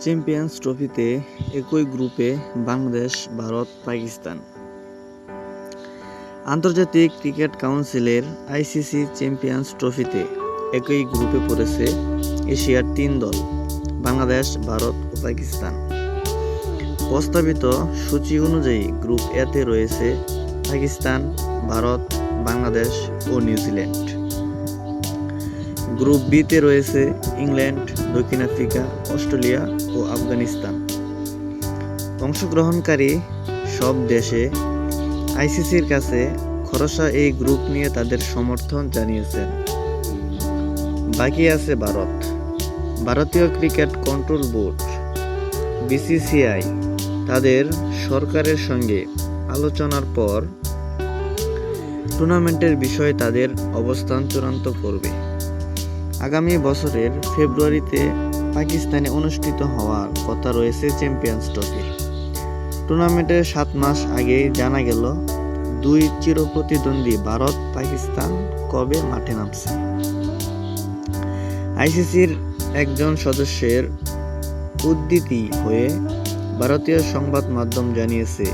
Champions ট্রফিতে একই গ্রুপে বাংলাদেশ, ভারত, পাকিস্তান। আন্তর্জাতিক ক্রিকেট কাউন্সিলের আইসিসি চ্যাম্পিয়ন্স ট্রফিতে একই গ্রুপে পড়েছে এশিয়ার ৩ দল বাংলাদেশ, ভারত ও পাকিস্তান। প্রস্তাবিত সূচি অনুযায়ী গ্রুপ এতে রয়েছে পাকিস্তান, ভারত, বাংলাদেশ ও নিউজিল্যান্ড। গ্রুপ বিতে রয়েছে ইংল্যান্ড, দক্ষিণ আফ্রিকা, অস্ট্রেলিয়া ও আফগানিস্তান। অংশগ্রহণকারী সব দেশে আইসিসির কাছে খরচা এই গ্রুপ নিয়ে তাদের সমর্থন জানিয়েছেন। বাকি আছে ভারত। ভারতীয় ক্রিকেট কন্ট্রোল বোর্ড বিসিসিআই তাদের সরকারের সঙ্গে আলোচনার পর টুর্নামেন্টের বিষয়ে তাদের অবস্থান চূড়ান্ত করবে। আগামী বছরের ফেব্রুয়ারিতে পাকিস্তানে অনুষ্ঠিত হওয়ার কথা রয়েছে চ্যাম্পিয়ন্স ট্রফির। টুর্নামেন্টের 7 মাস আগেই জানা গেল দুই চিরপ্রতিদ্বন্দ্বী ভারত পাকিস্তান কবে মাঠে নামছে। আইসিসির একজন সদস্যের উদ্ধৃতি হয়ে ভারতীয় সংবাদ মাধ্যম জানিয়েছে,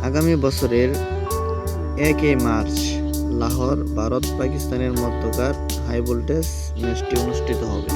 আগামী বছরের 1 মার্চ লাহোর ভারত পাকিস্তানের মধ্যকার হাই ভোল্টেজ ম্যাচটি অনুষ্ঠিত হবে।